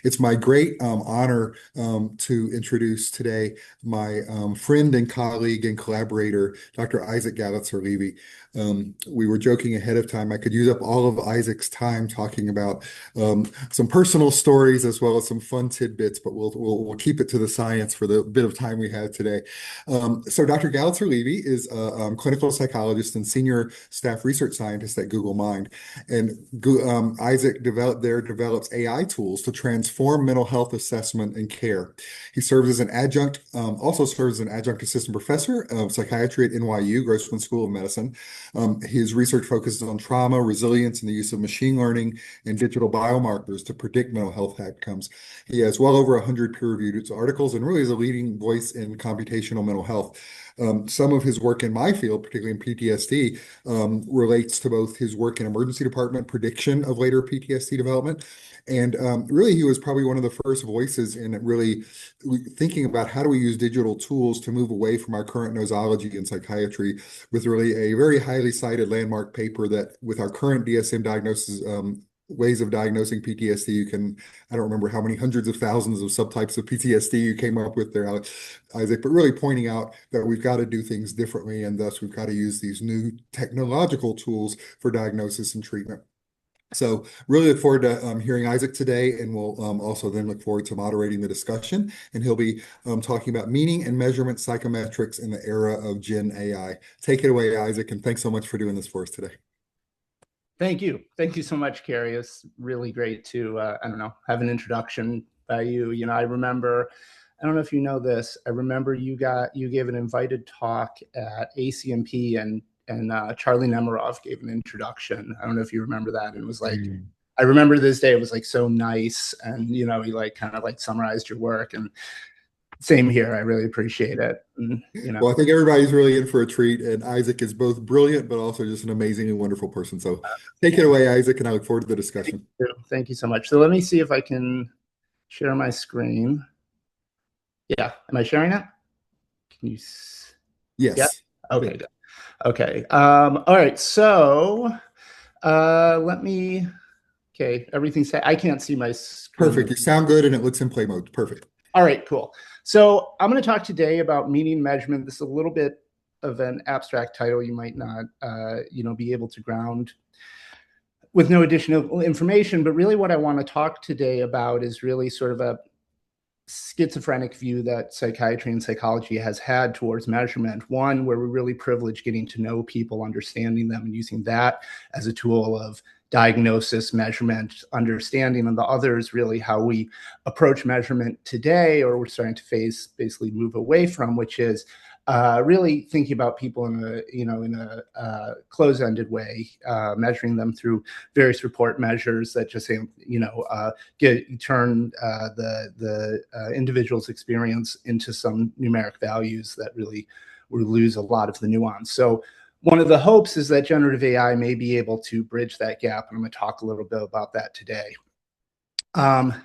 It's my great honor to introduce today my friend and colleague and collaborator, Dr. Isaac Galatzer-Levy. We were joking ahead of time. I could use up all of Isaac's time talking about some personal stories as well as some fun tidbits, but we'll keep it to the science for the bit of time we have today. So Dr. Galatzer-Levy is a clinical psychologist and senior staff research scientist at Google Mind. And Isaac develops AI tools to transform mental health assessment and care. He serves as an adjunct, also serves as an adjunct assistant professor of psychiatry at NYU Grossman School of Medicine. His research focuses on trauma, resilience, and the use of machine learning and digital biomarkers to predict mental health outcomes. He has well over 100 peer-reviewed articles and really is a leading voice in computational mental health. Some of his work in my field, particularly in PTSD, relates to both his work in emergency department prediction of later PTSD development. And really, he was probably one of the first voices in really thinking about how do we use digital tools to move away from our current nosology in psychiatry, with really a very highly cited landmark paper that with our current DSM diagnosis, ways of diagnosing PTSD, you can, I don't remember how many hundreds of thousands of subtypes of PTSD you came up with there, Isaac, but really pointing out that we've got to do things differently, and thus we've got to use these new technological tools for diagnosis and treatment. So really look forward to hearing Isaac today, and we'll also then look forward to moderating the discussion. And he'll be talking about meaning and measurement psychometrics in the era of Gen AI. Take it away, Isaac, and thanks so much for doing this for us today. Thank you. Thank you so much, Kerry. It's really great to, have an introduction by you. I remember, I don't know if you know this, I remember you gave an invited talk at ACMP and Charlie Nemerov gave an introduction. I don't know if you remember that. And it was like, I remember this day, it was like so nice. And, he like kind of like summarized your work, and same here. I really appreciate it. And, Well, I think everybody's really in for a treat, and Isaac is both brilliant, but also just an amazing and wonderful person. So take it away, Isaac, and I look forward to the discussion. Thank you so much. So let me see if I can share my screen. Yeah. Am I sharing it? Can you? Yes. Yeah? Okay, good. Okay. All right. So everything's set. I can't see my screen. Perfect. You sound good, and it looks in play mode. Perfect. All right, cool. So I'm going to talk today about meaning measurement. This is a little bit of an abstract title. You might not, be able to ground with no additional information. But really what I want to talk today about is really sort of a schizophrenic view that psychiatry and psychology has had towards measurement. One, where we really privilege getting to know people, understanding them, and using that as a tool of diagnosis, measurement, understanding, and the other is really how we approach measurement today, or we're starting to basically move away from, which is really thinking about people in a close-ended way, measuring them through various report measures that just turn the individual's experience into some numeric values that really we lose a lot of the nuance. So one of the hopes is that generative AI may be able to bridge that gap, and I'm going to talk a little bit about that today. Okay.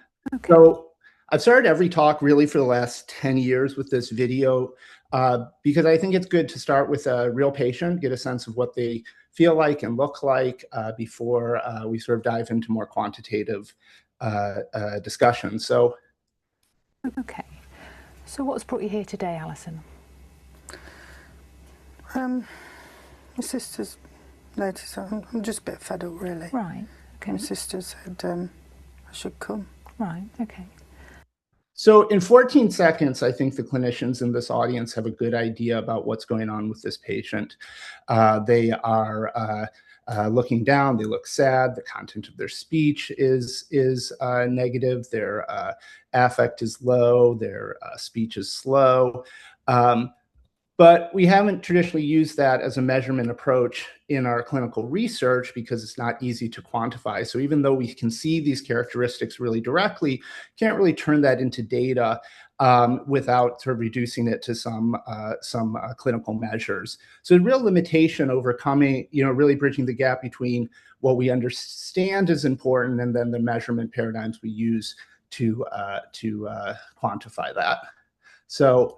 So I've started every talk really for the last 10 years with this video because I think it's good to start with a real patient, get a sense of what they feel like and look like before we sort of dive into more quantitative discussion. So, okay. So what's brought you here today, Alison? My sister's noticed I'm just a bit fed up, really. Right. Okay. My sister said I should come. Right. Okay. So in 14 seconds, I think the clinicians in this audience have a good idea about what's going on with this patient. They are looking down. They look sad. The content of their speech is negative. Their affect is low. Their speech is slow. But we haven't traditionally used that as a measurement approach in our clinical research because it's not easy to quantify. So even though we can see these characteristics really directly, can't really turn that into data without sort of reducing it to some clinical measures. So the real limitation overcoming, really bridging the gap between what we understand is important and then the measurement paradigms we use to quantify that. So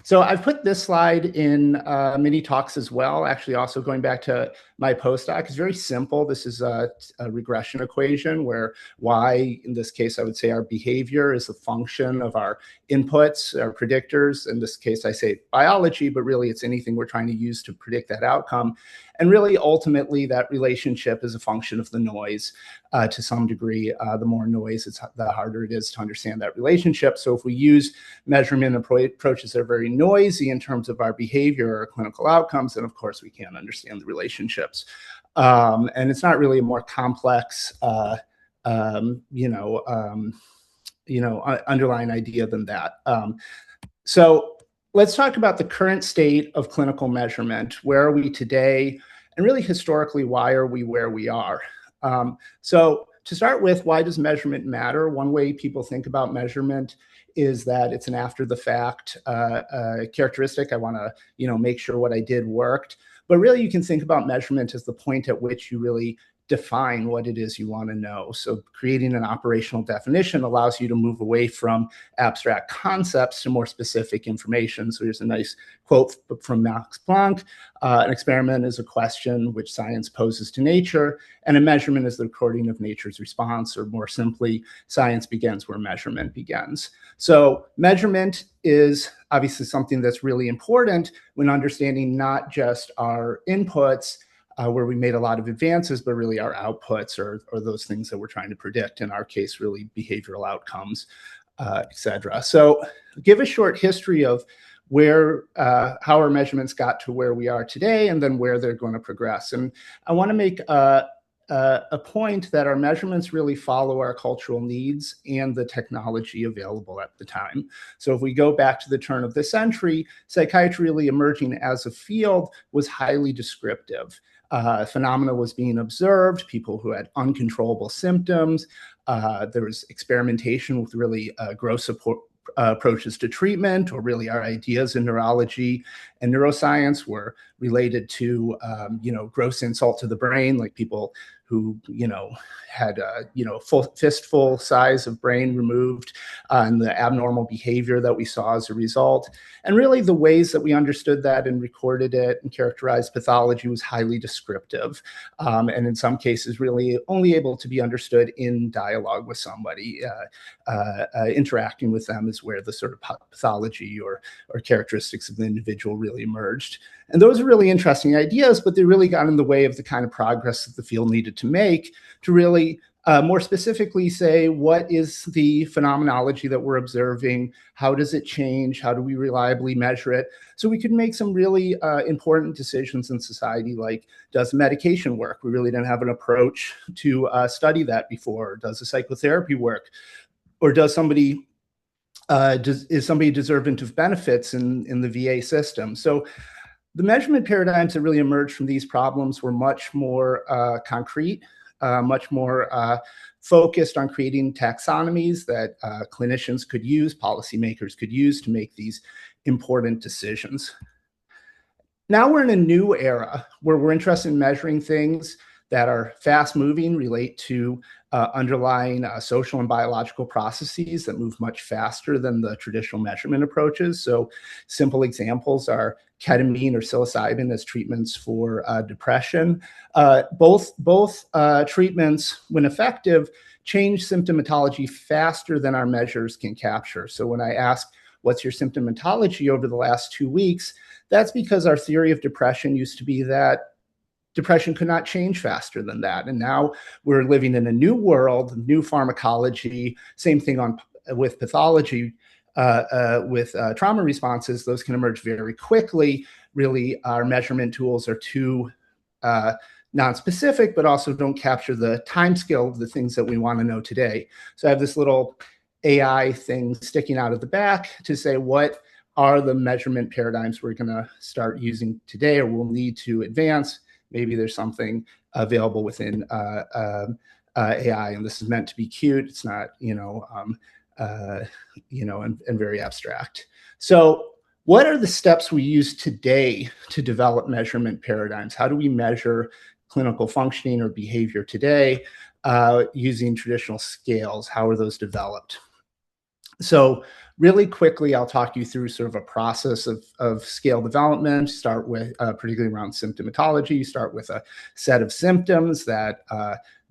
So I've put this slide in many talks as well, actually also going back to my postdoc. It's very simple. This is a regression equation where y, in this case, I would say our behavior is a function of our inputs, our predictors. In this case, I say biology, but really it's anything we're trying to use to predict that outcome. And really, ultimately, that relationship is a function of the noise to some degree. The more noise, the harder it is to understand that relationship. So if we use measurement approaches that are very noisy in terms of our behavior or clinical outcomes, then of course we can't understand the relationships. And it's not really a more complex, underlying idea than that. So let's talk about the current state of clinical measurement. Where are we today? And really historically, why are we where we are? So to start with, why does measurement matter? One way people think about measurement is that it's an after the fact characteristic. I want to, make sure what I did worked. But really, you can think about measurement as the point at which you really define what it is you want to know. So creating an operational definition allows you to move away from abstract concepts to more specific information. So here's a nice quote from Max Planck. An experiment is a question which science poses to nature, and a measurement is the recording of nature's response, or more simply, science begins where measurement begins. So measurement is obviously something that's really important when understanding not just our inputs, where we made a lot of advances, but really our outputs or those things that we're trying to predict, in our case, really behavioral outcomes, et cetera. So give a short history of where, how our measurements got to where we are today, and then where they're going to progress. And I want to make a point that our measurements really follow our cultural needs and the technology available at the time. So if we go back to the turn of the century, psychiatry really emerging as a field was highly descriptive. Phenomena was being observed, people who had uncontrollable symptoms. There was experimentation with really gross approaches to treatment, or really our ideas in neurology and neuroscience were related to, gross insult to the brain, like people who, had, fistful size of brain removed, and the abnormal behavior that we saw as a result. And really the ways that we understood that and recorded it and characterized pathology was highly descriptive. And in some cases, really only able to be understood in dialogue with somebody. Interacting with them is where the sort of pathology or characteristics of the individual really emerged. And those are really interesting ideas, but they really got in the way of the kind of progress that the field needed to make to really more specifically say, what is the phenomenology that we're observing? How does it change? How do we reliably measure it? So we could make some really important decisions in society, like, does medication work? We really didn't have an approach to study that before. Does the psychotherapy work? Or does somebody is somebody deserving of benefits in the VA system? So the measurement paradigms that really emerged from these problems were much more concrete, much more focused on creating taxonomies that clinicians could use, policymakers could use to make these important decisions. Now we're in a new era where we're interested in measuring things that are fast moving, relate to underlying social and biological processes that move much faster than the traditional measurement approaches. So simple examples are ketamine or psilocybin as treatments for depression. Both treatments, when effective, change symptomatology faster than our measures can capture. So when I ask, what's your symptomatology over the last 2 weeks? That's because our theory of depression used to be that depression could not change faster than that. And now we're living in a new world, new pharmacology, same thing with pathology, with trauma responses. Those can emerge very quickly. Really, our measurement tools are too non-specific, but also don't capture the time scale of the things that we want to know today. So I have this little AI thing sticking out of the back to say, what are the measurement paradigms we're going to start using today or we'll need to advance? Maybe there's something available within AI, and this is meant to be cute. It's not, and very abstract. So what are the steps we use today to develop measurement paradigms? How do we measure clinical functioning or behavior today using traditional scales? How are those developed? So really quickly, I'll talk you through sort of a process of scale development. Start with, particularly around symptomatology, you start with a set of symptoms that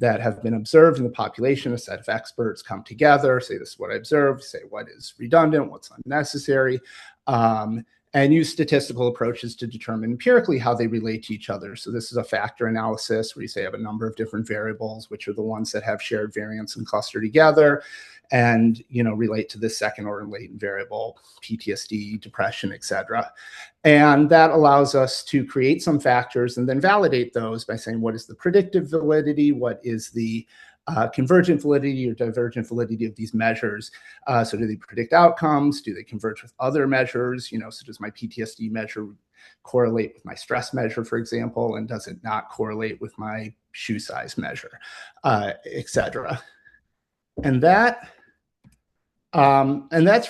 have been observed in the population. A set of experts come together, say, this is what I observed, say what is redundant, what's unnecessary, and use statistical approaches to determine empirically how they relate to each other. So this is a factor analysis where you say have a number of different variables, which are the ones that have shared variance and cluster together, and relate to this second order latent variable, PTSD, depression, etc. And that allows us to create some factors and then validate those by saying, what is the predictive validity? What is the convergent validity or divergent validity of these measures? So do they predict outcomes? Do they converge with other measures? So does my PTSD measure correlate with my stress measure, for example? And does it not correlate with my shoe size measure, etc.? And that's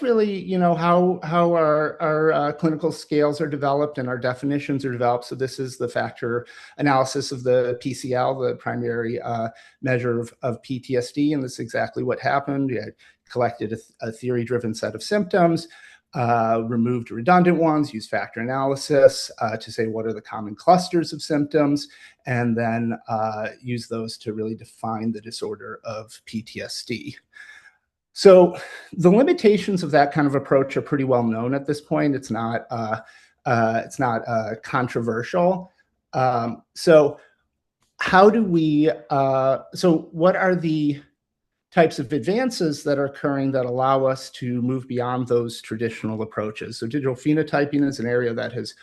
really, how our clinical scales are developed and our definitions are developed. So this is the factor analysis of the PCL, the primary measure of PTSD, and this is exactly what happened. We had collected a theory-driven set of symptoms, removed redundant ones, used factor analysis to say what are the common clusters of symptoms, and then use those to really define the disorder of PTSD. So the limitations of that kind of approach are pretty well known at this point. It's not controversial. So how do we? So what are the types of advances that are occurring that allow us to move beyond those traditional approaches? So digital phenotyping is an area that has,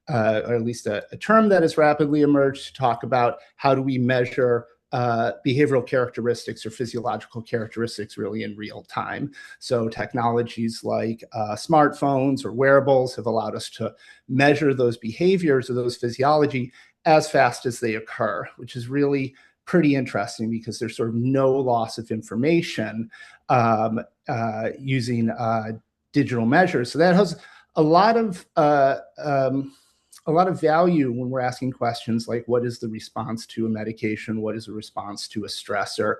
or at least a term that has rapidly emerged to talk about how do we measure behavioral characteristics or physiological characteristics really in real time. So technologies like smartphones or wearables have allowed us to measure those behaviors or those physiology as fast as they occur, which is really pretty interesting because there's sort of no loss of information using digital measures. So that has a lot of value when we're asking questions like, what is the response to a medication? What is the response to a stressor?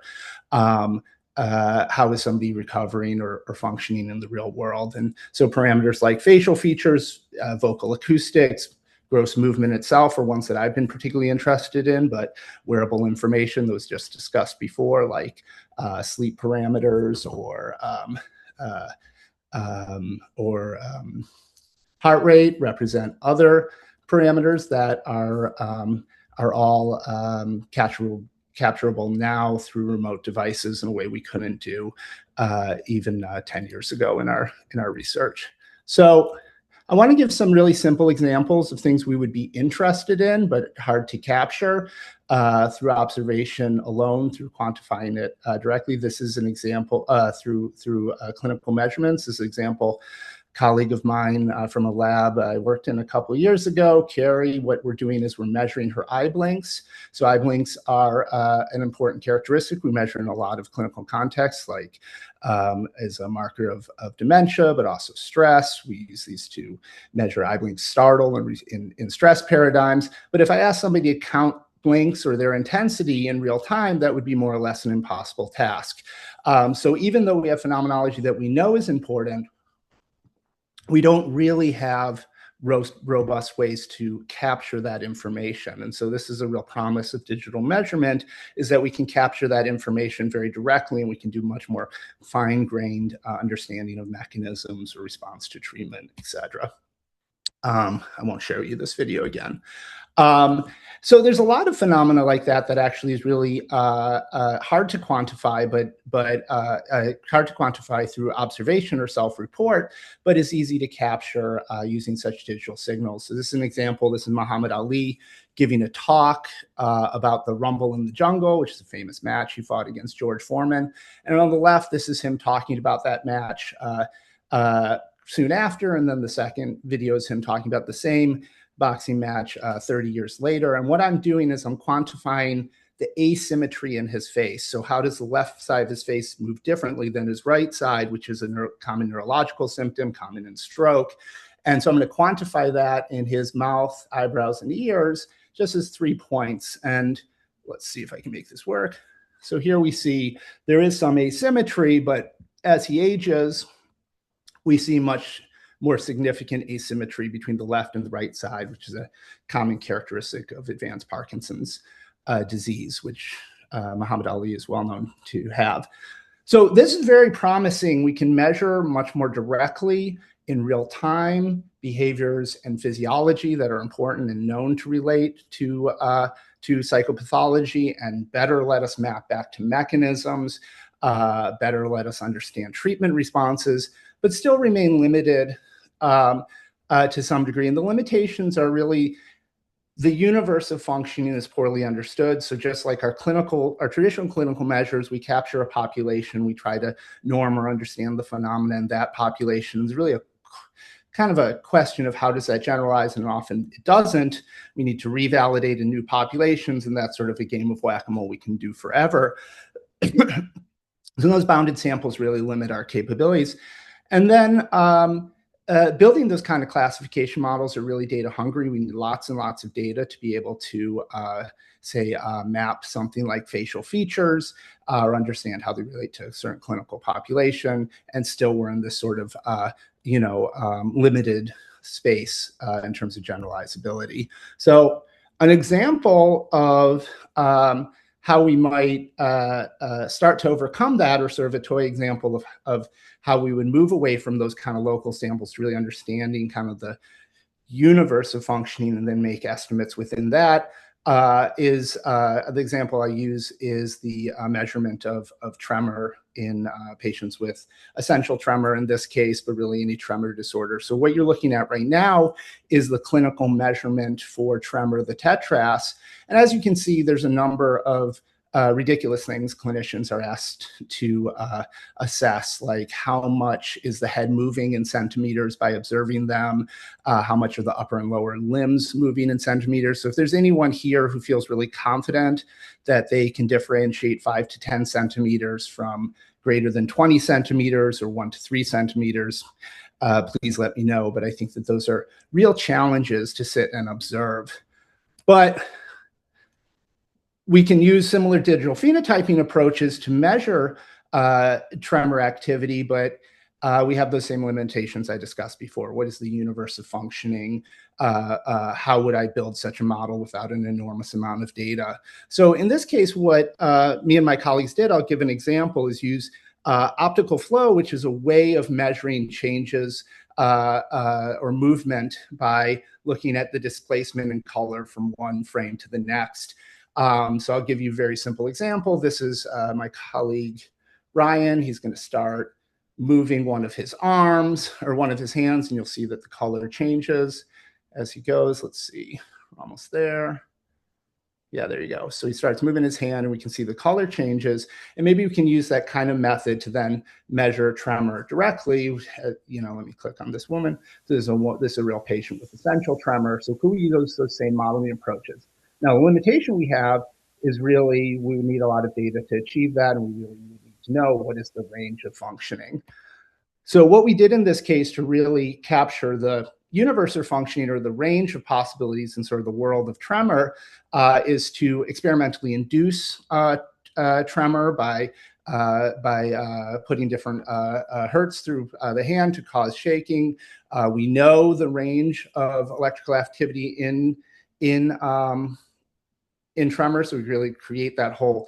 How is somebody recovering or functioning in the real world? And so parameters like facial features, vocal acoustics, gross movement itself are ones that I've been particularly interested in, but wearable information that was just discussed before, like sleep parameters or heart rate, represent other parameters that are all capturable now through remote devices in a way we couldn't do even 10 years ago in our research. So I want to give some really simple examples of things we would be interested in, but hard to capture through observation alone, through quantifying it directly. This is an example through clinical measurements. This is an example. Colleague of mine from a lab I worked in a couple of years ago, Kerry, what we're doing is we're measuring her eye blinks. So eye blinks are an important characteristic we measure in a lot of clinical contexts, like as a marker of dementia, but also stress. We use these to measure eye blink startle in stress paradigms. But if I ask somebody to count blinks or their intensity in real time, that would be more or less an impossible task. So even though we have phenomenology that we know is important, we don't really have robust ways to capture that information. And so this is a real promise of digital measurement, is that we can capture that information very directly and we can do much more fine-grained understanding of mechanisms or response to treatment, et cetera. I won't share with you this video again. So there's a lot of phenomena like that actually is really hard to quantify, but hard to quantify through observation or self-report, but is easy to capture using such digital signals. So this is an example. This is Muhammad Ali giving a talk about the Rumble in the Jungle, which is a famous match he fought against George Foreman. And on the left, this is him talking about that match soon after. And then the second video is him talking about the same boxing match 30 years later. And what I'm doing is I'm quantifying the asymmetry in his face. So how does the left side of his face move differently than his right side, which is a common neurological symptom, common in stroke. And so I'm going to quantify that in his mouth, eyebrows, and ears, just as 3 points. And let's see if I can make this work. So here we see there is some asymmetry, but as he ages, we see much more significant asymmetry between the left and the right side, which is a common characteristic of advanced Parkinson's disease, which Muhammad Ali is well known to have. So this is very promising. We can measure much more directly in real time behaviors and physiology that are important and known to relate to psychopathology, and better let us map back to mechanisms, better let us understand treatment responses, but still remain limited to some degree. And the limitations are really the universe of functioning is poorly understood. So just like our traditional clinical measures, we capture a population, we try to norm or understand the phenomena in that population. It's really a kind of a question of how does that generalize, and often it doesn't. We need to revalidate in new populations, and that's sort of a game of whack-a-mole we can do forever. So those bounded samples really limit our capabilities. And then building those kind of classification models are really data hungry. We need lots and lots of data to be able to, map something like facial features or understand how they relate to a certain clinical population. And still we're in this sort of, limited space in terms of generalizability. So an example of how we might start to overcome that, or sort of a toy example of how we would move away from those kind of local samples to really understanding kind of the universe of functioning and then make estimates within that, is the example I use is the measurement of tremor in patients with essential tremor in this case, but really any tremor disorder. So what you're looking at right now is the clinical measurement for tremor, the TETRAS. And as you can see, there's a number of ridiculous things clinicians are asked to assess, like how much is the head moving in centimeters by observing them, how much are the upper and lower limbs moving in centimeters. So if there's anyone here who feels really confident that they can differentiate 5 to 10 centimeters from greater than 20 centimeters or 1 to 3 centimeters, please let me know. But I think that those are real challenges to sit and observe. But we can use similar digital phenotyping approaches to measure tremor activity, but we have those same limitations I discussed before. What is the universe of functioning? How would I build such a model without an enormous amount of data? So in this case, what me and my colleagues did, I'll give an example, is use optical flow, which is a way of measuring changes or movement by looking at the displacement in color from one frame to the next. So I'll give you a very simple example. This is my colleague, Ryan. He's going to start moving one of his arms or one of his hands, and you'll see that the color changes as he goes. Let's see, we're almost there. Yeah, there you go. So he starts moving his hand, and we can see the color changes. And maybe we can use that kind of method to then measure tremor directly. Let me click on this woman. So this is a real patient with essential tremor. So could we use those same modeling approaches? Now, the limitation we have is really we need a lot of data to achieve that, and we really need to know what is the range of functioning. So what we did in this case to really capture the universe of functioning, or the range of possibilities in sort of the world of tremor, is to experimentally induce tremor by putting different hertz through the hand to cause shaking. We know the range of electrical activity in tremor, so we really create that whole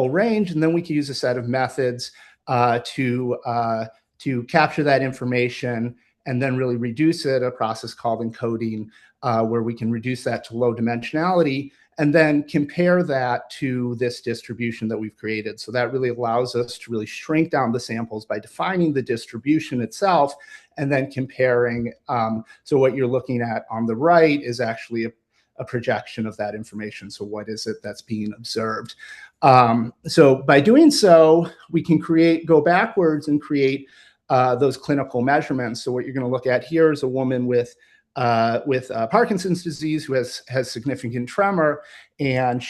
range, and then we can use a set of methods to capture that information and then really reduce it, a process called encoding, where we can reduce that to low dimensionality and then compare that to this distribution that we've created. So that really allows us to really shrink down the samples by defining the distribution itself and then comparing. So what you're looking at on the right is actually a projection of that information. So what is it that's being observed? So by doing so, we can go backwards and create those clinical measurements. So what you're going to look at here is a woman with Parkinson's disease who has significant tremor, and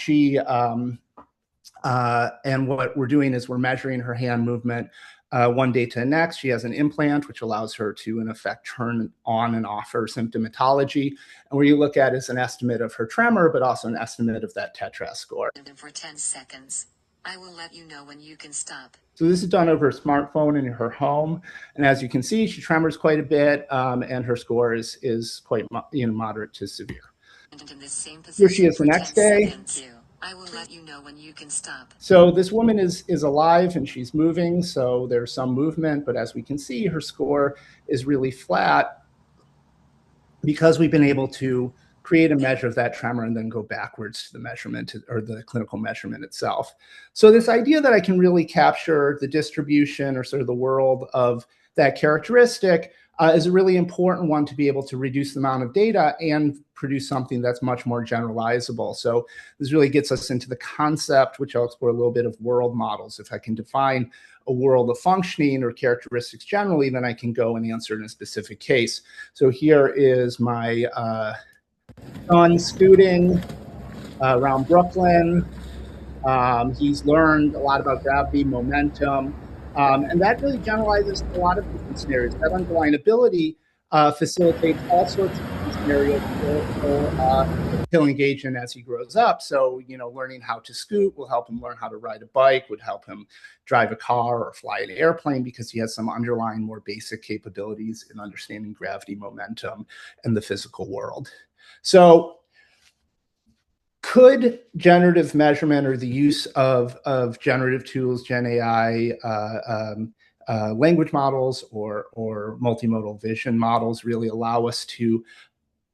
and what we're doing is we're measuring her hand movement one day to the next. She has an implant which allows her to, in effect, turn on and off her symptomatology. And what you look at is an estimate of her tremor, but also an estimate of that TETRAS score. For 10 seconds. I will let you know when you can stop. So this is done over a smartphone in her home. And as you can see, she tremors quite a bit, and her score is quite moderate to severe. In this same Here she position is the for next 10 day. seconds. I will let you know when you can stop. So this woman is alive and she's moving. So there's some movement, but as we can see, her score is really flat because we've been able to create a measure of that tremor and then go backwards to the measurement or the clinical measurement itself. So this idea that I can really capture the distribution or sort of the world of that characteristic is a really important one to be able to reduce the amount of data and produce something that's much more generalizable. So this really gets us into the concept, which I'll explore a little bit, of world models. If I can define a world of functioning or characteristics generally, then I can go and answer in a specific case. So here is my son scooting around Brooklyn. He's learned a lot about gravity, momentum, and that really generalizes a lot of different scenarios. That underlying ability facilitates all sorts of different scenarios he'll engage in as he grows up. So, learning how to scoot will help him learn how to ride a bike, would help him drive a car or fly an airplane, because he has some underlying more basic capabilities in understanding gravity, momentum, and the physical world. So could generative measurement or the use of generative tools, GenAI, language models or multimodal vision models really allow us to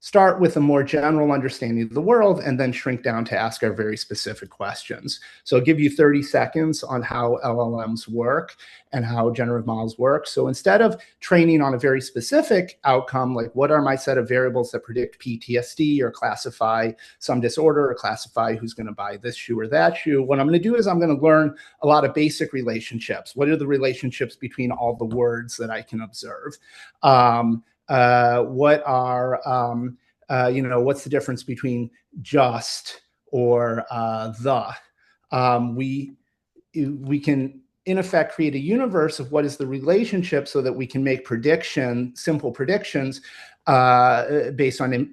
start with a more general understanding of the world and then shrink down to ask our very specific questions? So I'll give you 30 seconds on how LLMs work and how generative models work. So instead of training on a very specific outcome, like what are my set of variables that predict PTSD or classify some disorder or classify who's going to buy this shoe or that shoe, what I'm going to do is I'm going to learn a lot of basic relationships. What are the relationships between all the words that I can observe? What are, what's the difference between just or the? We can, in effect, create a universe of what is the relationship so that we can make simple predictions based on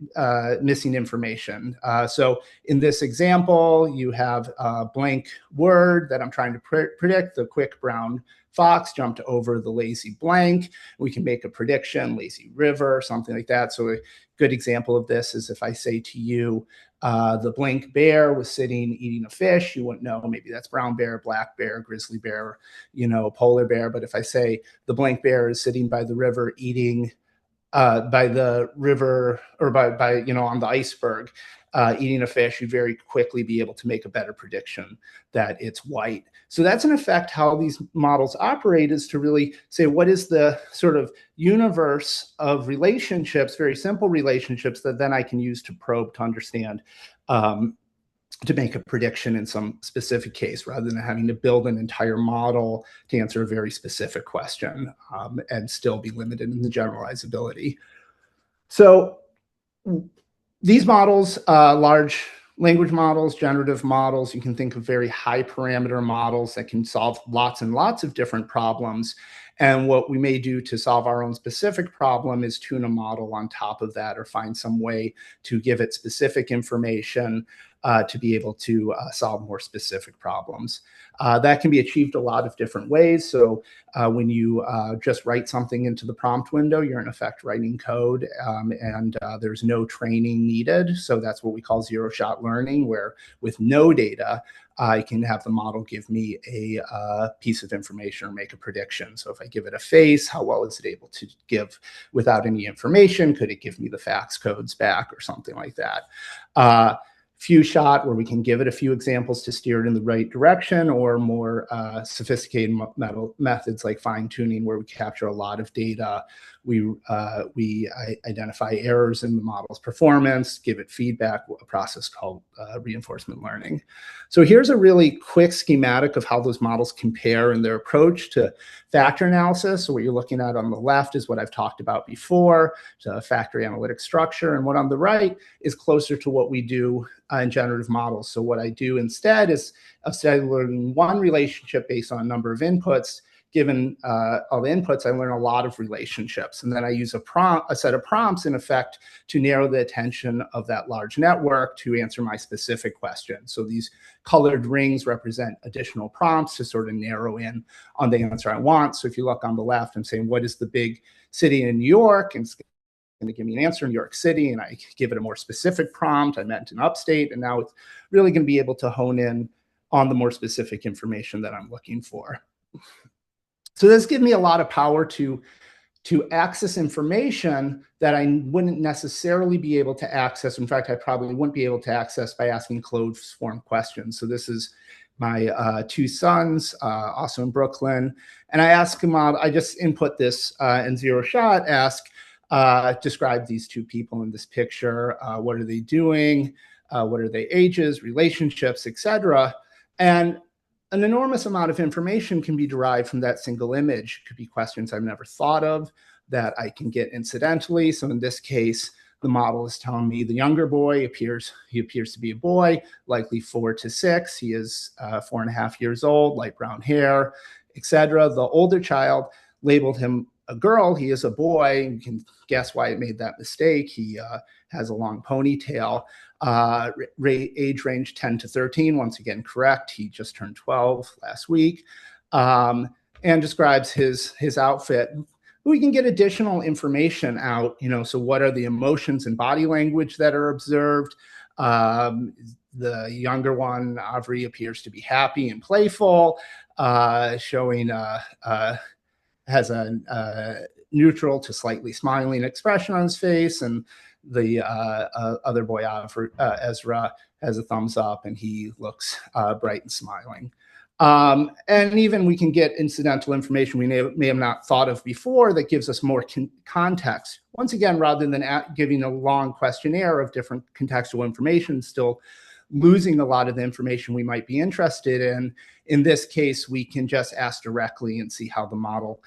missing information. So in this example, you have a blank word that I'm trying to predict. The quick brown fox jumped over the lazy blank. We can make a prediction, lazy river, something like that. So a good example of this is if I say to you, the blank bear was sitting eating a fish, you wouldn't know, maybe that's brown bear, black bear, grizzly bear, polar bear. But if I say the blank bear is sitting by the river eating by the river or by on the iceberg, eating a fish, you very quickly be able to make a better prediction that it's white. So that's in effect how these models operate, is to really say what is the sort of universe of relationships, very simple relationships that then I can use to probe to understand, to make a prediction in some specific case, rather than having to build an entire model to answer a very specific question and still be limited in the generalizability. So these models, large language models, generative models, you can think of very high parameter models that can solve lots and lots of different problems. And what we may do to solve our own specific problem is tune a model on top of that, or find some way to give it specific information to be able to solve more specific problems. That can be achieved a lot of different ways. So when you just write something into the prompt window, you're in effect writing code, and there's no training needed. So that's what we call zero-shot learning, where with no data, I can have the model give me a piece of information or make a prediction. So if I give it a face, how well is it able to give without any information? Could it give me the fax codes back or something like that? Few shot, where we can give it a few examples to steer it in the right direction, or more sophisticated methods like fine tuning, where we capture a lot of data. We identify errors in the model's performance, give it feedback, a process called reinforcement learning. So here's a really quick schematic of how those models compare in their approach to factor analysis. So what you're looking at on the left is what I've talked about before, so factor analytic structure. And what on the right is closer to what we do in generative models. So what I do instead is, instead of learning one relationship based on a number of inputs, given all the inputs, I learn a lot of relationships. And then I use a set of prompts, in effect, to narrow the attention of that large network to answer my specific question. So these colored rings represent additional prompts to sort of narrow in on the answer I want. So if you look on the left, I'm saying, what is the big city in New York? And it's going to give me an answer in New York City, and I give it a more specific prompt. I meant in upstate, and now it's really going to be able to hone in on the more specific information that I'm looking for. So this gives me a lot of power to access information that I wouldn't necessarily be able to access. In fact, I probably wouldn't be able to access by asking closed form questions. So this is my two sons, also in Brooklyn. And I ask them, I just input this in zero shot, ask, describe these two people in this picture. What are they doing? What are their ages, relationships, etc. And an enormous amount of information can be derived from that single image. It could be questions I've never thought of that I can get incidentally. So in this case, the model is telling me the younger boy appears to be a boy, likely 4 to 6. He is 4.5 years old, light brown hair, etc. The older child labeled him a girl. He is a boy. You can guess why it made that mistake. He has a long ponytail. Age range 10 to 13, once again correct. He just turned 12 last week, and describes his outfit. We can get additional information out, so what are the emotions and body language that are observed? The younger one, Avri, appears to be happy and playful, showing has a neutral to slightly smiling expression on his face, and the other boy, Ezra, has a thumbs up, and he looks bright and smiling. And even we can get incidental information we may have not thought of before that gives us more context. Once again, rather than giving a long questionnaire of different contextual information, still losing a lot of the information we might be interested in. In this case, we can just ask directly and see how the model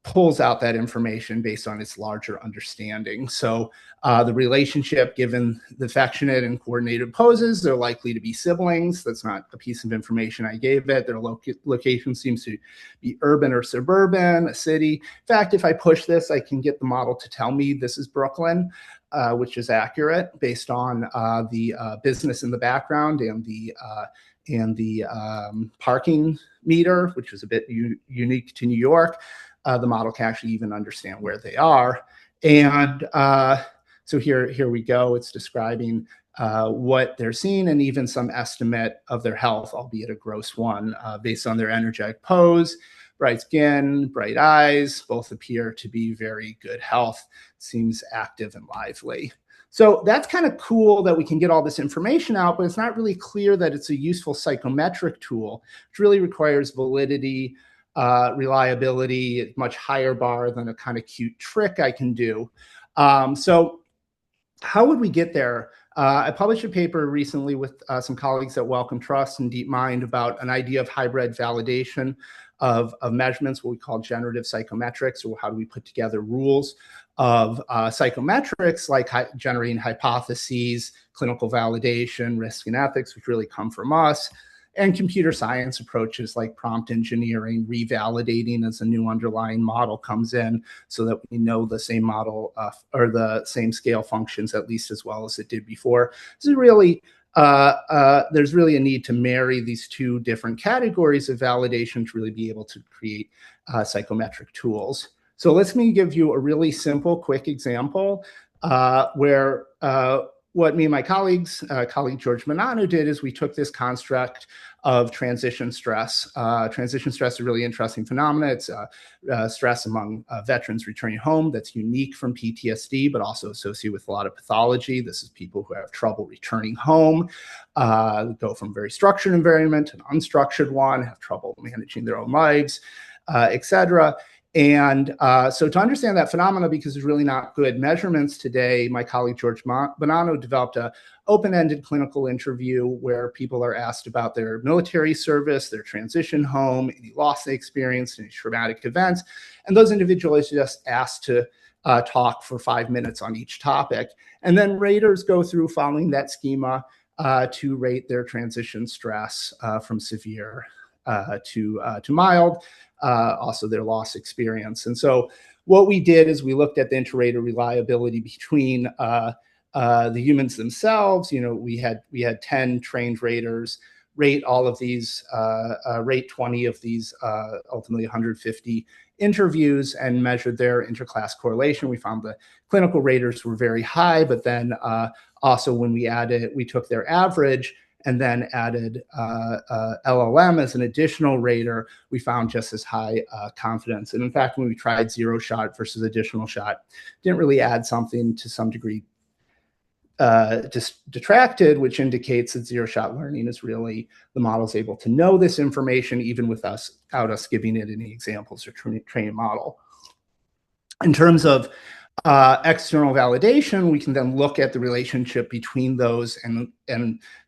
pulls out that information based on its larger understanding. So the relationship, given the affectionate and coordinated poses, they're likely to be siblings. That's not a piece of information I gave it. Their location seems to be urban or suburban, a city. In fact, if I push this, I can get the model to tell me this is Brooklyn, which is accurate based on the business in the background and the parking meter, which is a bit unique to New York. The model can actually even understand where they are. And so here we go. It's describing what they're seeing and even some estimate of their health, albeit a gross one, based on their energetic pose, bright skin, bright eyes, both appear to be very good health, seems active and lively. So that's kind of cool that we can get all this information out, but it's not really clear that it's a useful psychometric tool, which really requires validity, reliability, much higher bar than a kind of cute trick I can do. So how would we get there? I published a paper recently with some colleagues at Wellcome Trust and DeepMind about an idea of hybrid validation of measurements, what we call generative psychometrics, or how do we put together rules of psychometrics like generating hypotheses, clinical validation, risk and ethics, which really come from us, and computer science approaches like prompt engineering, revalidating as a new underlying model comes in so that we know the same model or the same scale functions at least as well as it did before. This is really, there's really a need to marry these two different categories of validation to really be able to create psychometric tools. So let me give you a really simple, quick example where what me and my colleague George Manano did is we took this construct of transition stress. Transition stress is a really interesting phenomenon. It's stress among veterans returning home that's unique from PTSD, but also associated with a lot of pathology. This is people who have trouble returning home, go from a very structured environment to an unstructured one, have trouble managing their own lives, etc. And so to understand that phenomena, because there's really not good measurements today, my colleague George Bonanno developed an open-ended clinical interview where people are asked about their military service, their transition home, any loss they experienced, any traumatic events. And those individuals just asked to talk for 5 minutes on each topic. And then raters go through following that schema to rate their transition stress from severe to mild. also their loss experience. And so what we did is we looked at the inter-rater reliability between the humans themselves. We had 10 trained raters rate all of these, rate 20 of these, ultimately 150 interviews, and measured their interclass correlation. We found the clinical raters were very high, but then also when we took their average and then added LLM as an additional rater, we found just as high confidence. And in fact, when we tried zero shot versus additional shot, didn't really add something to some degree just detracted, which indicates that zero-shot learning is really the model's able to know this information even without us giving it any examples or train a model. In terms of external validation, we can then look at the relationship between those and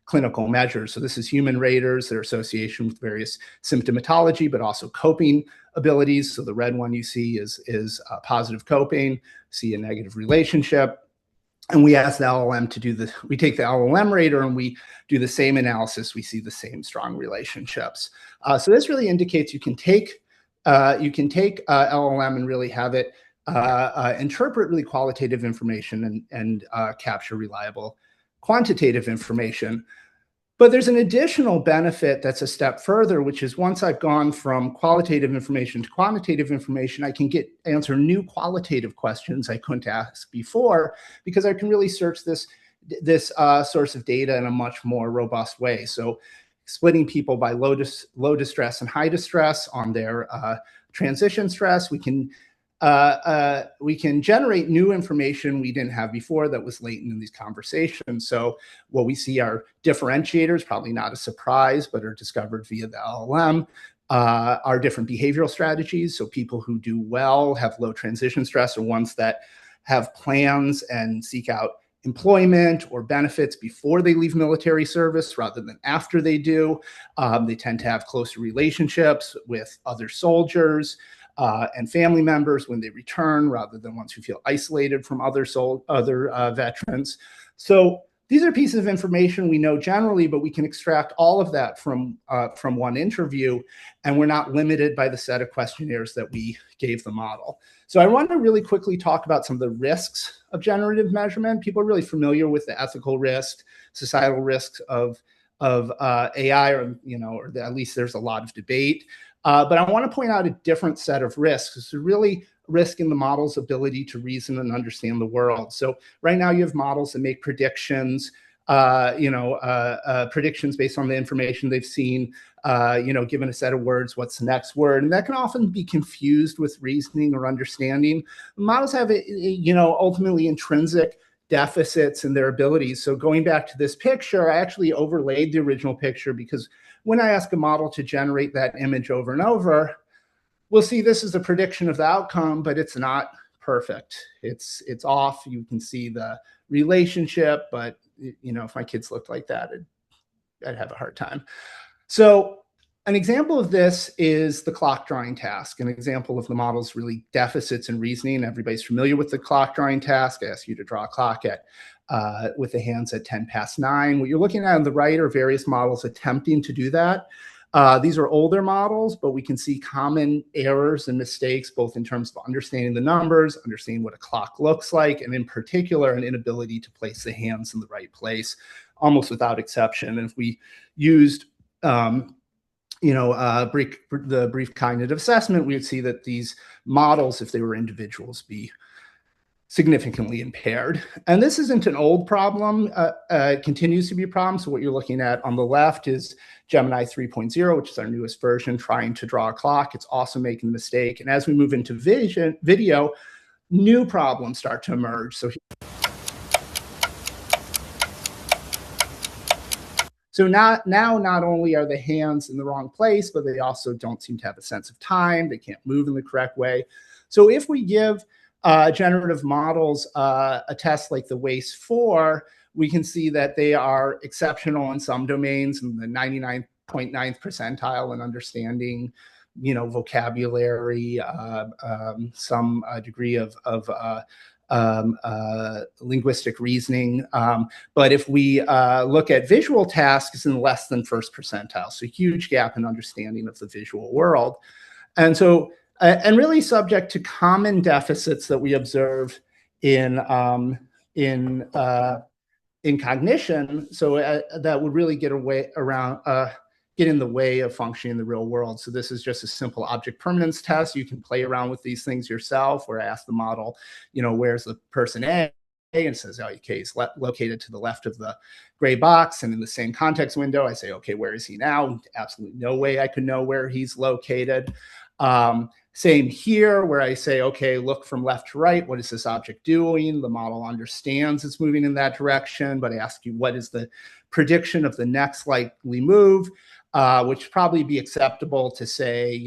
clinical measures. So this is human raters, their association with various symptomatology, but also coping abilities. So the red one you see is positive coping, see a negative relationship. And we ask the LLM to do we take the LLM rater and we do the same analysis. We see the same strong relationships. So this really indicates you can take LLM and really have it interpret really qualitative information and capture reliable quantitative information. But there's an additional benefit that's a step further, which is once I've gone from qualitative information to quantitative information, I can answer new qualitative questions I couldn't ask before, because I can really search this source of data in a much more robust way. So splitting people by low distress and high distress on their transition stress, we can generate new information we didn't have before that was latent in these conversations. So what we see are differentiators, probably not a surprise, but are discovered via the LLM, are different behavioral strategies. So people who do well, have low transition stress, are ones that have plans and seek out employment or benefits before they leave military service rather than after they do. They tend to have closer relationships with other soldiers and family members when they return, rather than ones who feel isolated from other veterans. So these are pieces of information we know generally, but we can extract all of that from one interview, and we're not limited by the set of questionnaires that we gave the model. So I want to really quickly talk about some of the risks of generative measurement. People are really familiar with the ethical risk, societal risks of AI, or at least there's a lot of debate. But I want to point out a different set of risks. It's really risk in the model's ability to reason and understand the world. So right now you have models that make predictions, predictions based on the information they've seen, given a set of words, what's the next word? And that can often be confused with reasoning or understanding. Models have, ultimately intrinsic deficits in their abilities. So going back to this picture, I actually overlaid the original picture because when I ask a model to generate that image over and over, we'll see this is a prediction of the outcome, but it's not perfect. It's off. You can see the relationship, but if my kids looked like that, I'd have a hard time. So an example of this is the clock drawing task, an example of the model's really deficits in reasoning. Everybody's familiar with the clock drawing task. I ask you to draw a clock with the hands at 9:10. What you're looking at on the right are various models attempting to do that. These are older models, but we can see common errors and mistakes, both in terms of understanding the numbers, understanding what a clock looks like, and in particular, an inability to place the hands in the right place, almost without exception. And if we used the brief cognitive assessment, we would see that these models, if they were individuals, be significantly impaired. And this isn't an old problem. It continues to be a problem. So what you're looking at on the left is Gemini 3.0, which is our newest version, trying to draw a clock. It's also making a mistake. And as we move into video, new problems start to emerge. So not only are the hands in the wrong place, but they also don't seem to have a sense of time. They can't move in the correct way. So if we give generative models a test like the WAIS-4, we can see that they are exceptional in some domains, in the 99.9th percentile in understanding, vocabulary, some degree of linguistic reasoning. But if we look at visual tasks, in less than first percentile, so huge gap in understanding of the visual world. And so, and really subject to common deficits that we observe in cognition. So that would really get in the way of functioning in the real world. So this is just a simple object permanence test. You can play around with these things yourself, where I ask the model, where's the person A? And it says, okay, he's located to the left of the gray box. And in the same context window, I say, okay, where is he now? Absolutely no way I could know where he's located. Same here, where I say, okay, look from left to right. What is this object doing? The model understands it's moving in that direction, but I ask you, what is the prediction of the next likely move? Which probably be acceptable to say,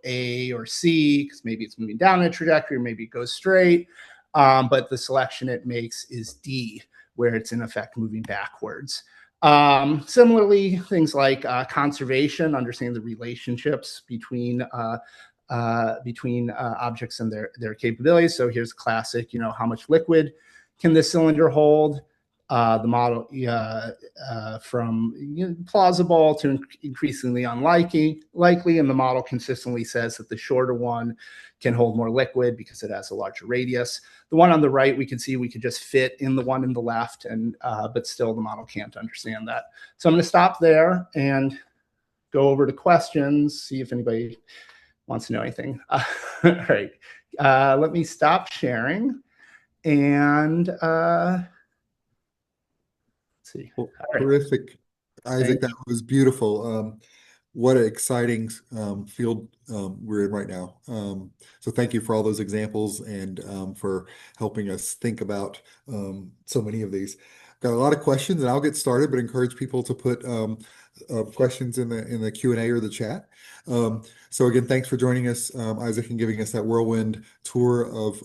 A or C, because maybe it's moving down a trajectory, or maybe it goes straight. But the selection it makes is D, where it's in effect moving backwards. Similarly, things like conservation, understanding the relationships between objects and their capabilities. So here's classic, how much liquid can this cylinder hold? The model from plausible to increasingly unlikely, and the model consistently says that the shorter one can hold more liquid because it has a larger radius. The one on the right, we can see we could just fit in the one in the left, and but still the model can't understand that. So I'm going to stop there and go over to questions, see if anybody wants to know anything. All right, let me stop sharing and see. Well, right. terrific, Isaac. That was beautiful. What an exciting field we're in right now. So thank you for all those examples and for helping us think about so many of these. Got a lot of questions, and I'll get started, but encourage people to put questions in the Q&A or the chat. So again, thanks for joining us, Isaac, and giving us that whirlwind tour of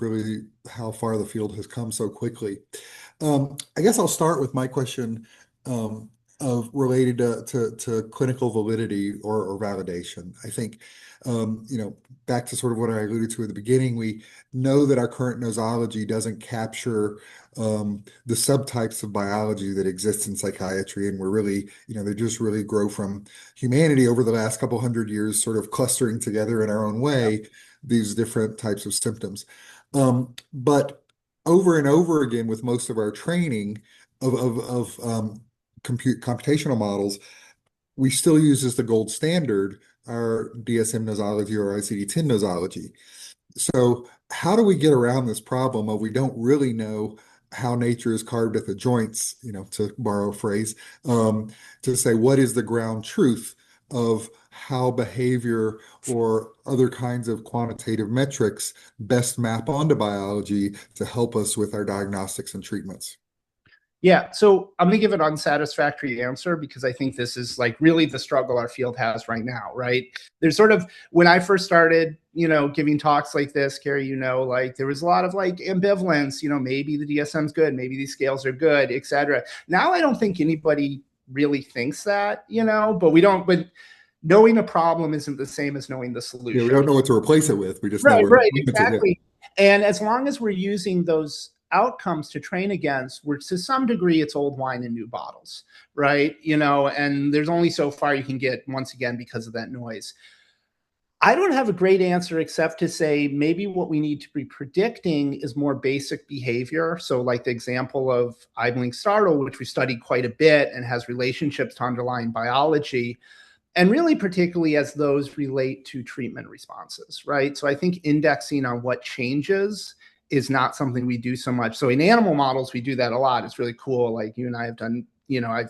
really how far the field has come so quickly. I guess I'll start with my question of related to clinical validity or validation. I think, back to sort of what I alluded to at the beginning, we know that our current nosology doesn't capture the subtypes of biology that exist in psychiatry, and we're really, they just really grow from humanity over the last couple hundred years, sort of clustering together in our own way, these different types of symptoms. But over and over again, with most of our training of computational models, we still use as the gold standard our DSM nosology or ICD-10 nosology. So how do we get around this problem of we don't really know how nature is carved at the joints, to borrow a phrase, to say what is the ground truth of how behavior or other kinds of quantitative metrics best map onto biology to help us with our diagnostics and treatments? Yeah, so I'm going to give an unsatisfactory answer because I think this is like really the struggle our field has right now, right? There's sort of, when I first started, giving talks like this, Kerry, there was a lot of like ambivalence, maybe the DSM's good, maybe these scales are good, et cetera. Now I don't think anybody really thinks that, but knowing a problem isn't the same as knowing the solution. Yeah, we don't know what to replace it with. We just know right, exactly. And as long as we're using those outcomes to train against, where to some degree it's old wine in new bottles, right? And there's only so far you can get, once again, because of that noise. I don't have a great answer except to say maybe what we need to be predicting is more basic behavior. So like the example of eye blink startle, which we studied quite a bit and has relationships to underlying biology, and really particularly as those relate to treatment responses, right? So I think indexing on what changes is not something we do so much. So in animal models, we do that a lot. It's really cool. Like you and I have done, I've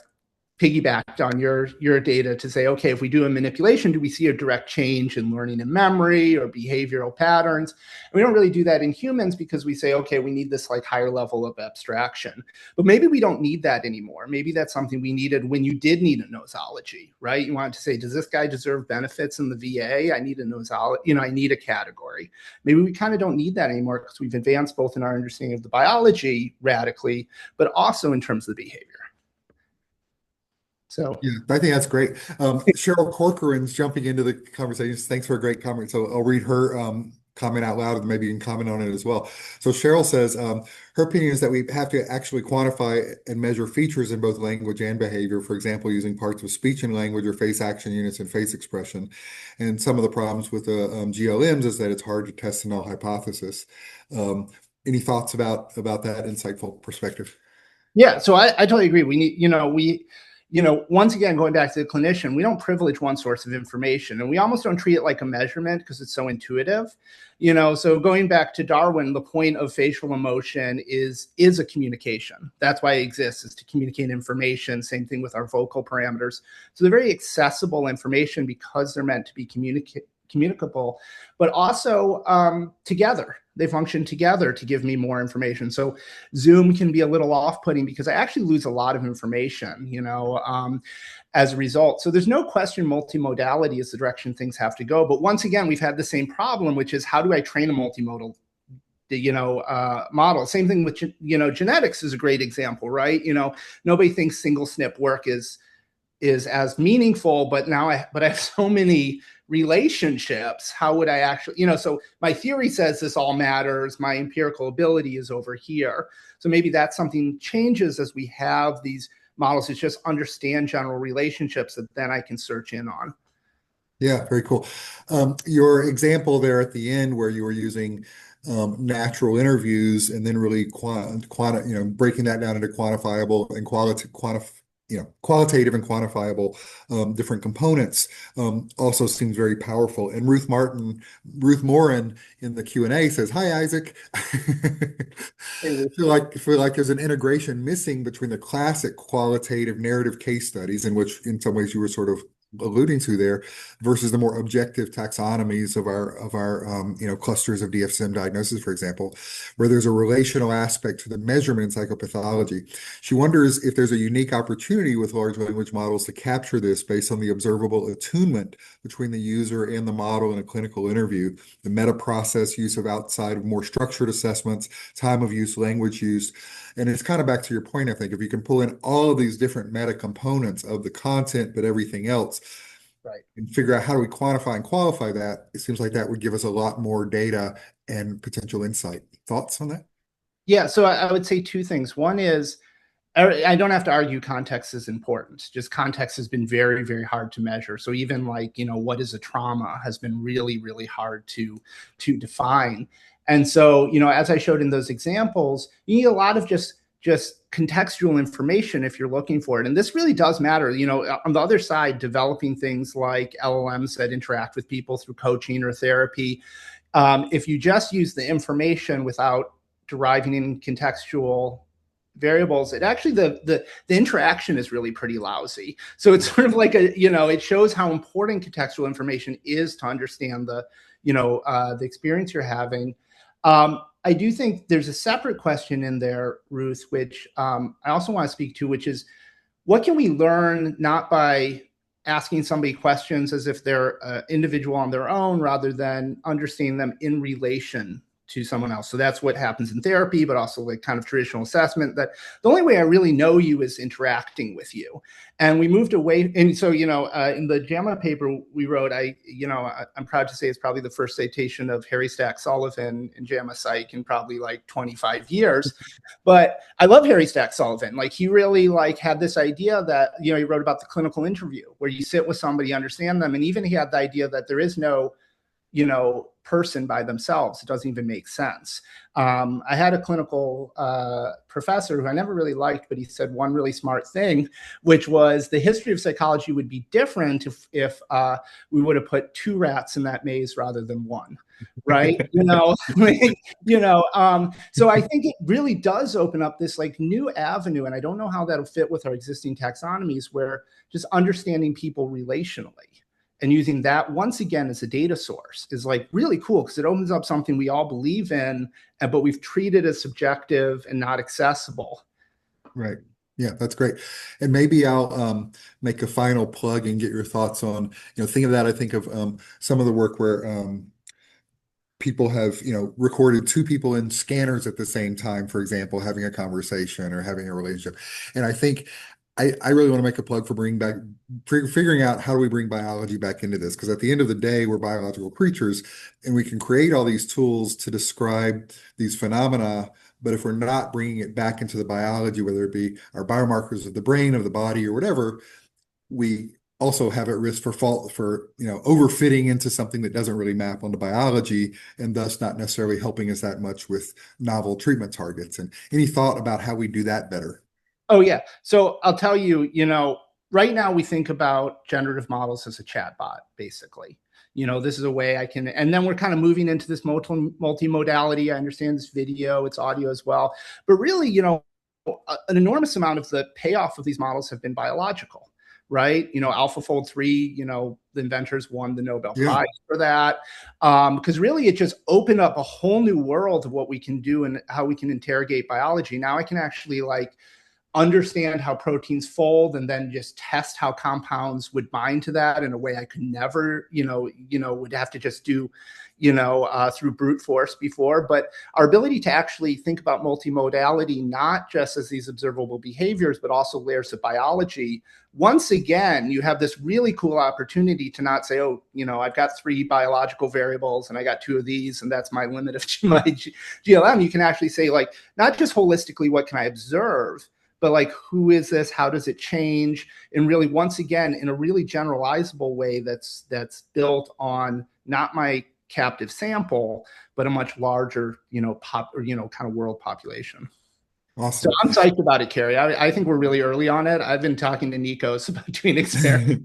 piggybacked on your data to say, okay, if we do a manipulation, do we see a direct change in learning and memory or behavioral patterns? And we don't really do that in humans because we say, okay, we need this like higher level of abstraction. But maybe we don't need that anymore. Maybe that's something we needed when you did need a nosology, right? You wanted to say, does this guy deserve benefits in the VA? I need a nosology, I need a category. Maybe we kind of don't need that anymore because we've advanced both in our understanding of the biology radically, but also in terms of the behavior. So yeah, I think that's great. Cheryl Corcoran's jumping into the conversation. Thanks for a great comment. So I'll read her comment out loud and maybe you can comment on it as well. So Cheryl says her opinion is that we have to actually quantify and measure features in both language and behavior, for example, using parts of speech and language or face action units and face expression. And some of the problems with the GLMs is that it's hard to test a null hypothesis. Any thoughts about that insightful perspective? Yeah, so I totally agree. We need, once again, going back to the clinician, we don't privilege one source of information, and we almost don't treat it like a measurement because it's so intuitive. So going back to Darwin, the point of facial emotion is a communication. That's why it exists, is to communicate information. Same thing with our vocal parameters. So they're very accessible information because they're meant to be communicable, but also together. They function together to give me more information. So Zoom can be a little off-putting because I actually lose a lot of information, as a result. So there's no question multimodality is the direction things have to go. But once again, we've had the same problem, which is how do I train a multimodal model? Same thing with, genetics is a great example, right? Nobody thinks single SNP work is as meaningful, but now I have so many relationships. How would I actually, so my theory says this all matters. My empirical ability is over here. So maybe that's something changes as we have these models. It's just understand general relationships that then I can search in on. Yeah, very cool. Your example there at the end where you were using natural interviews and then really breaking that down into quantifiable and qualitative and quantifiable different components also seems very powerful. And Ruth Morin in the Q&A says, "Hi, Isaac." I feel like there's an integration missing between the classic qualitative narrative case studies, in which in some ways you were sort of alluding to there, versus the more objective taxonomies of our clusters of DSM diagnosis, for example, where there's a relational aspect to the measurement in psychopathology. She wonders if there's a unique opportunity with large language models to capture this based on the observable attunement between the user and the model in a clinical interview, the meta process use of outside more structured assessments, time of use, language use. And it's kind of back to your point, I think, if you can pull in all of these different meta components of the content, but everything else, right, and figure out how do we quantify and qualify that, it seems like that would give us a lot more data and potential insight. Thoughts on that? Yeah, so I would say two things. One is, I don't have to argue context is important. Just context has been very, very hard to measure. So even what is a trauma has been really, really hard to define. And so, as I showed in those examples, you need a lot of just contextual information if you're looking for it. And this really does matter. On the other side, developing things like LLMs that interact with people through coaching or therapy, if you just use the information without deriving in contextual variables, it actually, the interaction is really pretty lousy. So it's sort of like it shows how important contextual information is to understand the experience you're having. I do think there's a separate question in there, Ruth, which I also want to speak to, which is what can we learn not by asking somebody questions as if they're an individual on their own, rather than understanding them in relation to someone else. So that's what happens in therapy, but also like kind of traditional assessment, that the only way I really know you is interacting with you. And we moved away. And so, in the JAMA paper we wrote, I'm proud to say it's probably the first citation of Harry Stack Sullivan in JAMA Psych in probably like 25 years. But I love Harry Stack Sullivan. Like he really had this idea that, he wrote about the clinical interview where you sit with somebody, understand them. And even he had the idea that there is no person by themselves. It doesn't even make sense. I had a clinical professor who I never really liked, but he said one really smart thing, which was the history of psychology would be different if we would have put 2 rats in that maze rather than 1, right? So I think it really does open up this new avenue, and I don't know how that'll fit with our existing taxonomies, where just understanding people relationally and using that once again as a data source is really cool, because it opens up something we all believe in, but we've treated as subjective and not accessible. Right. Yeah, that's great. And maybe I'll make a final plug and get your thoughts on, think of that. I think of some of the work where people have, recorded 2 people in scanners at the same time, for example, having a conversation or having a relationship. And I think I really want to make a plug for figuring out how do we bring biology back into this? Because at the end of the day, we're biological creatures and we can create all these tools to describe these phenomena. But if we're not bringing it back into the biology, whether it be our biomarkers of the brain, of the body, or whatever, we also have at risk for overfitting into something that doesn't really map onto biology and thus not necessarily helping us that much with novel treatment targets. And any thought about how we do that better? Oh, yeah. So I'll tell you, right now we think about generative models as a chatbot, basically. This is a way I can, and then we're kind of moving into this multimodality. I understand this video, it's audio as well. But really, an enormous amount of the payoff of these models have been biological, right? AlphaFold 3, the inventors won the Nobel Prize for that. Because really it just opened up a whole new world of what we can do and how we can interrogate biology. Now I can actually understand how proteins fold and then just test how compounds would bind to that in a way I could never, would have to just do, through brute force before. But our ability to actually think about multimodality, not just as these observable behaviors, but also layers of biology. Once again, you have this really cool opportunity to not say, oh, I've got 3 biological variables and I got 2 of these and that's my limit of my GLM. You can actually say not just holistically, what can I observe, but who is this? How does it change? And really, once again, in a really generalizable way that's built on not my captive sample, but a much larger, kind of world population. Awesome. So I'm psyched about it, Kerry. I think we're really early on it. I've been talking to Nikos about doing experiments.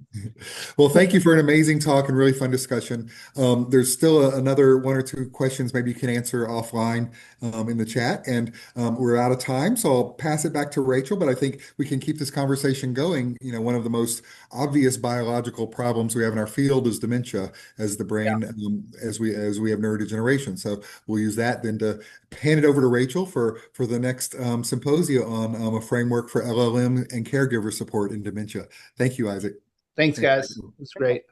Well, thank you for an amazing talk and really fun discussion. There's still another 1 or 2 questions maybe you can answer offline in the chat. And we're out of time, so I'll pass it back to Rachel, but I think we can keep this conversation going. One of the most obvious biological problems we have in our field is dementia as the brain, as we have neurodegeneration. So we'll use that then to hand it over to Rachel for the next symposia on a framework for LLM and caregiver support in dementia. Thank you, Isaac. Thanks, guys. It's great.